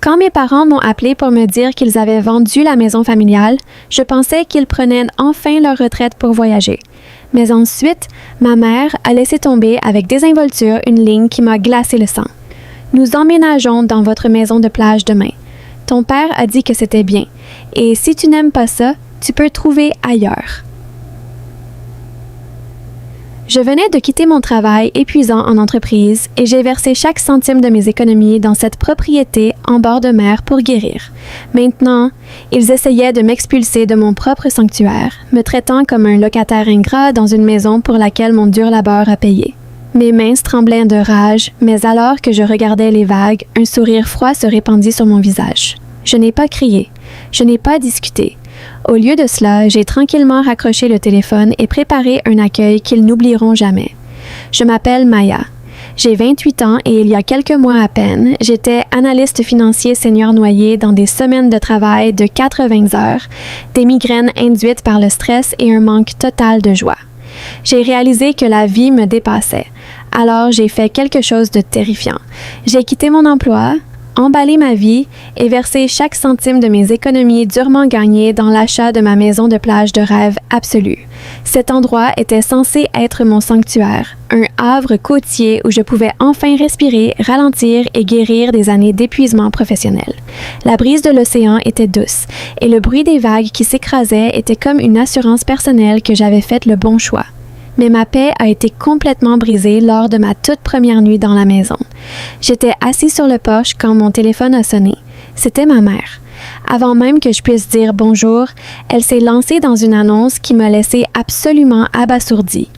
Quand mes parents m'ont appelé pour me dire qu'ils avaient vendu la maison familiale, je pensais qu'ils prenaient enfin leur retraite pour voyager. Mais ensuite, ma mère a laissé tomber avec désinvolture une ligne qui m'a glacé le sang. Nous emménageons dans votre maison de plage demain. Ton père a dit que c'était bien. Et si tu n'aimes pas ça, tu peux trouver ailleurs. Je venais de quitter mon travail épuisant en entreprise et j'ai versé chaque centime de mes économies dans cette propriété en bord de mer pour guérir. Maintenant, ils essayaient de m'expulser de mon propre sanctuaire, me traitant comme un locataire ingrat dans une maison pour laquelle mon dur labeur a payé. Mes mains tremblaient de rage, mais alors que je regardais les vagues, un sourire froid se répandit sur mon visage. Je n'ai pas crié, je n'ai pas discuté. Au lieu de cela, j'ai tranquillement raccroché le téléphone et préparé un accueil qu'ils n'oublieront jamais. Je m'appelle Maya. J'ai 28 ans et il y a quelques mois à peine, j'étais analyste financier senior noyé dans des semaines de travail de 80 heures, des migraines induites par le stress et un manque total de joie. J'ai réalisé que la vie me dépassait. Alors j'ai fait quelque chose de terrifiant. J'ai quitté mon emploi, emballé ma vie et versé chaque centime de mes économies durement gagnées dans l'achat de ma maison de plage de rêve absolue. Cet endroit était censé être mon sanctuaire, un havre côtier où je pouvais enfin respirer, ralentir et guérir des années d'épuisement professionnel. La brise de l'océan était douce et le bruit des vagues qui s'écrasaient était comme une assurance personnelle que j'avais fait le bon choix. Mais ma paix a été complètement brisée lors de ma toute première nuit dans la maison. J'étais assis sur le porche quand mon téléphone a sonné. C'était ma mère. Avant même que je puisse dire bonjour, elle s'est lancée dans une annonce qui m'a laissé absolument abasourdie.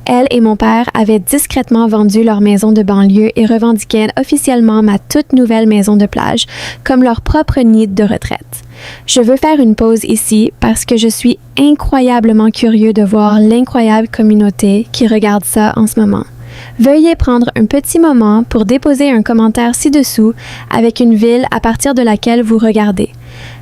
Elle et mon père avaient discrètement vendu leur maison de banlieue et revendiquaient officiellement ma toute nouvelle maison de plage comme leur propre nid de retraite. Je veux faire une pause ici parce que je suis incroyablement curieux de voir l'incroyable communauté qui regarde ça en ce moment. Veuillez prendre un petit moment pour déposer un commentaire ci-dessous avec une ville à partir de laquelle vous regardez.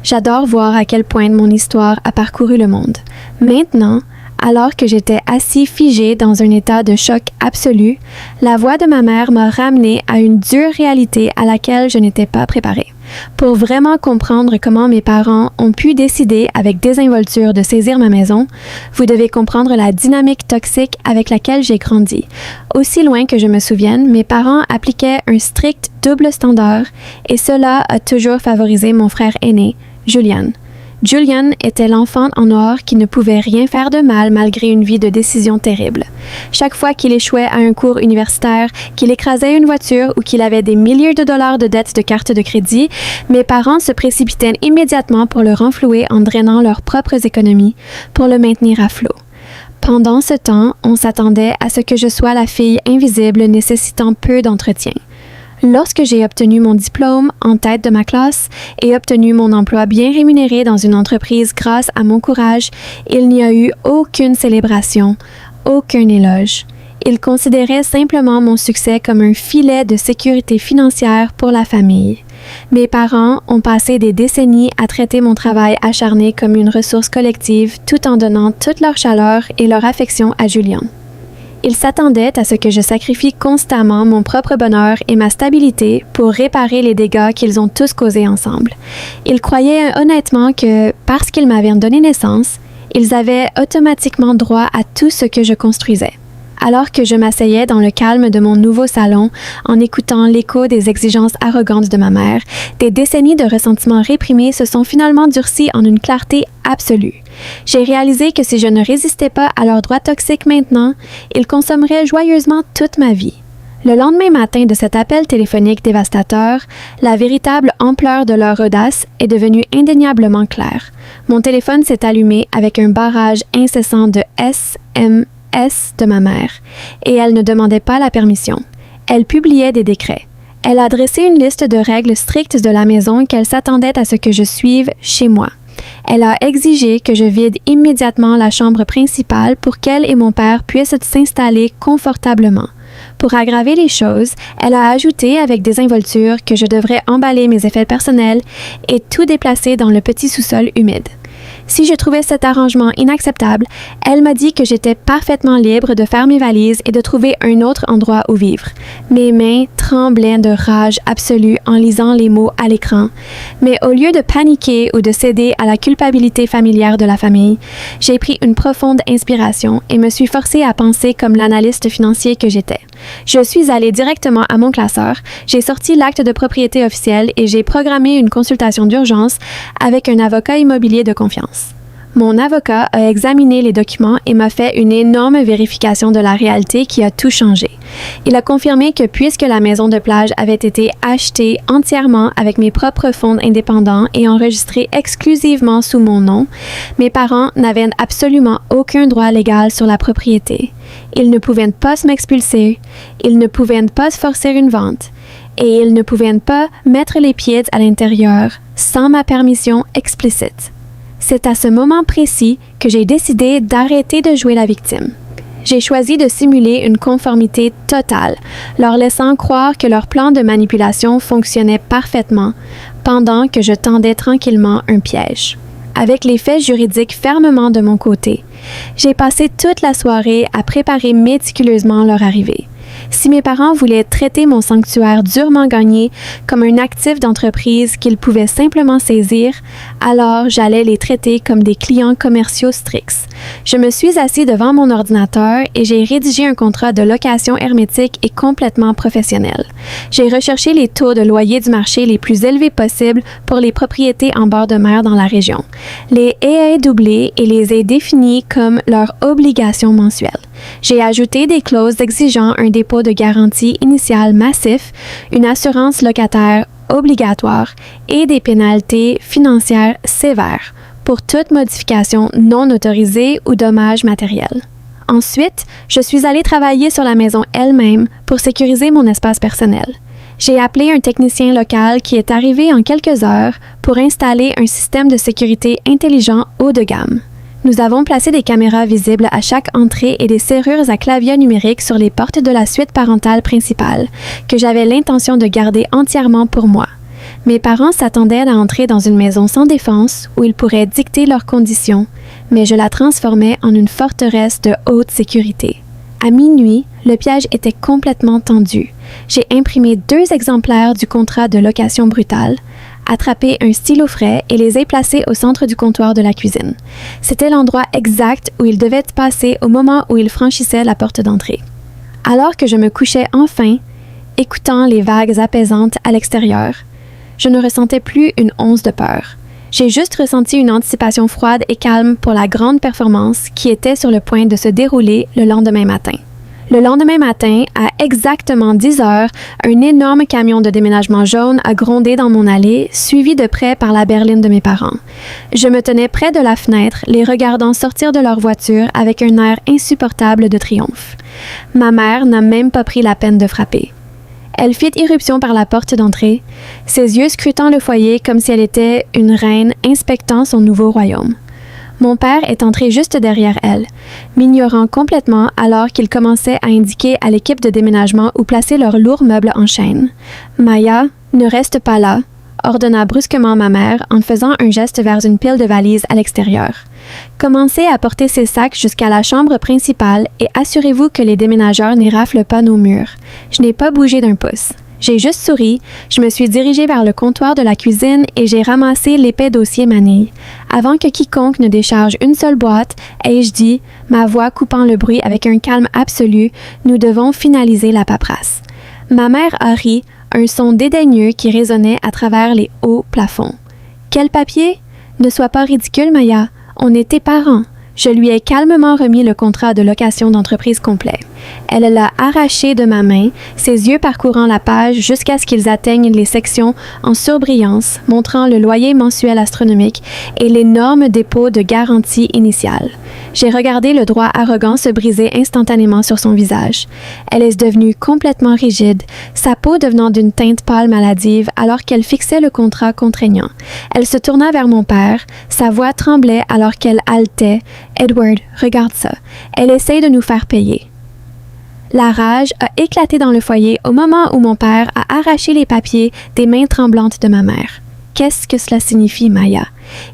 J'adore voir à quel point mon histoire a parcouru le monde. Maintenant, alors que j'étais assis figé dans un état de choc absolu, la voix de ma mère m'a ramené à une dure réalité à laquelle je n'étais pas préparée. Pour vraiment comprendre comment mes parents ont pu décider avec désinvolture de saisir ma maison, vous devez comprendre la dynamique toxique avec laquelle j'ai grandi. Aussi loin que je me souvienne, mes parents appliquaient un strict double standard et cela a toujours favorisé mon frère aîné, Julian. Julian était l'enfant en or qui ne pouvait rien faire de mal malgré une vie de décisions terribles. Chaque fois qu'il échouait à un cours universitaire, qu'il écrasait une voiture ou qu'il avait des milliers de dollars de dettes de carte de crédit, mes parents se précipitaient immédiatement pour le renflouer en drainant leurs propres économies pour le maintenir à flot. Pendant ce temps, on s'attendait à ce que je sois la fille invisible nécessitant peu d'entretien. Lorsque j'ai obtenu mon diplôme en tête de ma classe et obtenu mon emploi bien rémunéré dans une entreprise grâce à mon courage, il n'y a eu aucune célébration, aucun éloge. Ils considéraient simplement mon succès comme un filet de sécurité financière pour la famille. Mes parents ont passé des décennies à traiter mon travail acharné comme une ressource collective tout en donnant toute leur chaleur et leur affection à Julian. Ils s'attendaient à ce que je sacrifie constamment mon propre bonheur et ma stabilité pour réparer les dégâts qu'ils ont tous causés ensemble. Ils croyaient honnêtement que, parce qu'ils m'avaient donné naissance, ils avaient automatiquement droit à tout ce que je construisais. Alors que je m'asseyais dans le calme de mon nouveau salon, en écoutant l'écho des exigences arrogantes de ma mère, des décennies de ressentiments réprimés se sont finalement durcis en une clarté absolue. J'ai réalisé que si je ne résistais pas à leurs droits toxiques maintenant, ils consommeraient joyeusement toute ma vie. Le lendemain matin de cet appel téléphonique dévastateur, la véritable ampleur de leur audace est devenue indéniablement claire. Mon téléphone s'est allumé avec un barrage incessant de SMS de ma mère, et elle ne demandait pas la permission. Elle publiait des décrets. Elle a dressé une liste de règles strictes de la maison qu'elle s'attendait à ce que je suive chez moi. Elle a exigé que je vide immédiatement la chambre principale pour qu'elle et mon père puissent s'installer confortablement. Pour aggraver les choses, elle a ajouté avec désinvolture que je devrais emballer mes effets personnels et tout déplacer dans le petit sous-sol humide. Si je trouvais cet arrangement inacceptable, elle m'a dit que j'étais parfaitement libre de faire mes valises et de trouver un autre endroit où vivre. Mes mains tremblaient de rage absolue en lisant les mots à l'écran. Mais au lieu de paniquer ou de céder à la culpabilité familière de la famille, j'ai pris une profonde inspiration et me suis forcée à penser comme l'analyste financier que j'étais. Je suis allée directement à mon classeur, j'ai sorti l'acte de propriété officiel et j'ai programmé une consultation d'urgence avec un avocat immobilier de confiance. Mon avocat a examiné les documents et m'a fait une énorme vérification de la réalité qui a tout changé. Il a confirmé que puisque la maison de plage avait été achetée entièrement avec mes propres fonds indépendants et enregistrée exclusivement sous mon nom, mes parents n'avaient absolument aucun droit légal sur la propriété. Ils ne pouvaient pas m'expulser, ils ne pouvaient pas forcer une vente et ils ne pouvaient pas mettre les pieds à l'intérieur sans ma permission explicite. C'est à ce moment précis que j'ai décidé d'arrêter de jouer la victime. J'ai choisi de simuler une conformité totale, leur laissant croire que leur plan de manipulation fonctionnait parfaitement, pendant que je tendais tranquillement un piège. Avec les faits juridiques fermement de mon côté, j'ai passé toute la soirée à préparer méticuleusement leur arrivée. Si mes parents voulaient traiter mon sanctuaire durement gagné comme un actif d'entreprise qu'ils pouvaient simplement saisir, alors j'allais les traiter comme des clients commerciaux stricts. Je me suis assis devant mon ordinateur et j'ai rédigé un contrat de location hermétique et complètement professionnel. J'ai recherché les taux de loyer du marché les plus élevés possibles pour les propriétés en bord de mer dans la région. Les ai doublés et les ai définis comme leur obligation mensuelle. J'ai ajouté des clauses exigeant un dépôt de garantie initiale massif, une assurance locataire obligatoire et des pénalités financières sévères pour toute modification non autorisée ou dommage matériel. Ensuite, je suis allée travailler sur la maison elle-même pour sécuriser mon espace personnel. J'ai appelé un technicien local qui est arrivé en quelques heures pour installer un système de sécurité intelligent haut de gamme. Nous avons placé des caméras visibles à chaque entrée et des serrures à clavier numérique sur les portes de la suite parentale principale, que j'avais l'intention de garder entièrement pour moi. Mes parents s'attendaient à entrer dans une maison sans défense où ils pourraient dicter leurs conditions, mais je la transformais en une forteresse de haute sécurité. À minuit, le piège était complètement tendu. J'ai imprimé 2 exemplaires du contrat de location brutale, attrapé un stylo frais et les ai placés au centre du comptoir de la cuisine. C'était l'endroit exact où ils devaient passer au moment où ils franchissaient la porte d'entrée. Alors que je me couchais enfin, écoutant les vagues apaisantes à l'extérieur, je ne ressentais plus une once de peur. J'ai juste ressenti une anticipation froide et calme pour la grande performance qui était sur le point de se dérouler le lendemain matin. Le lendemain matin, à exactement 10 heures, un énorme camion de déménagement jaune a grondé dans mon allée, suivi de près par la berline de mes parents. Je me tenais près de la fenêtre, les regardant sortir de leur voiture avec un air insupportable de triomphe. Ma mère n'a même pas pris la peine de frapper. Elle fit irruption par la porte d'entrée, ses yeux scrutant le foyer comme si elle était une reine inspectant son nouveau royaume. Mon père est entré juste derrière elle, m'ignorant complètement alors qu'il commençait à indiquer à l'équipe de déménagement où placer leurs lourds meubles en chaîne. « Maya, ne reste pas là », ordonna brusquement ma mère en faisant un geste vers une pile de valises à l'extérieur. « Commencez à porter ces sacs jusqu'à la chambre principale et assurez-vous que les déménageurs n'y raflent pas nos murs. Je n'ai pas bougé d'un pouce. » J'ai juste souri, je me suis dirigée vers le comptoir de la cuisine et j'ai ramassé l'épais dossier manille. Avant que quiconque ne décharge une seule boîte, ai-je dit, ma voix coupant le bruit avec un calme absolu, nous devons finaliser la paperasse. Ma mère a ri, un son dédaigneux qui résonnait à travers les hauts plafonds. Quel papier? Ne sois pas ridicule, Maya. On est tes parents. Je lui ai calmement remis le contrat de location d'entreprise complet. Elle l'a arraché de ma main, ses yeux parcourant la page jusqu'à ce qu'ils atteignent les sections en surbrillance, montrant le loyer mensuel astronomique et l'énorme dépôt de garantie initiale. J'ai regardé le droit arrogant se briser instantanément sur son visage. Elle est devenue complètement rigide, sa peau devenant d'une teinte pâle maladive alors qu'elle fixait le contrat contraignant. Elle se tourna vers mon père, sa voix tremblait alors qu'elle haletait. « Edward, regarde ça. Elle essaye de nous faire payer. » La rage a éclaté dans le foyer au moment où mon père a arraché les papiers des mains tremblantes de ma mère. Qu'est-ce que cela signifie, Maya?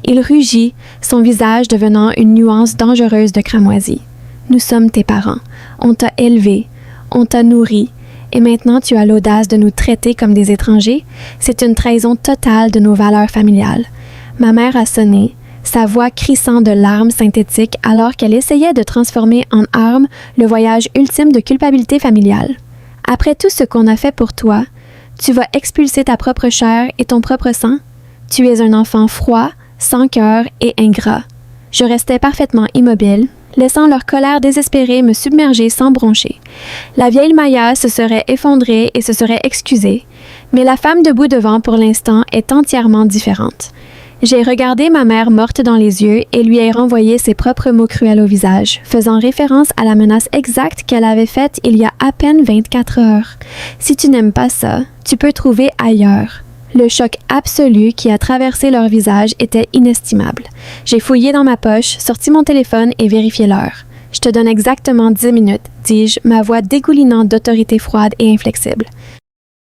Il rugit, son visage devenant une nuance dangereuse de cramoisie. Nous sommes tes parents. On t'a élevé, on t'a nourri, et maintenant tu as l'audace de nous traiter comme des étrangers? C'est une trahison totale de nos valeurs familiales. Ma mère a sonné, sa voix crissant de larmes synthétiques alors qu'elle essayait de transformer en arme le voyage ultime de culpabilité familiale. Après tout ce qu'on a fait pour toi, tu vas expulser ta propre chair et ton propre sang? Tu es un enfant froid, sans cœur et ingrat. Je restais parfaitement immobile, laissant leur colère désespérée me submerger sans broncher. La vieille Maya se serait effondrée et se serait excusée, mais la femme debout devant pour l'instant est entièrement différente. J'ai regardé ma mère morte dans les yeux et lui ai renvoyé ses propres mots cruels au visage, faisant référence à la menace exacte qu'elle avait faite il y a à peine 24 heures. Si tu n'aimes pas ça, tu peux trouver ailleurs. Le choc absolu qui a traversé leur visage était inestimable. J'ai fouillé dans ma poche, sorti mon téléphone et vérifié l'heure. « Je te donne exactement 10 minutes, dis-je, ma voix dégoulinant d'autorité froide et inflexible.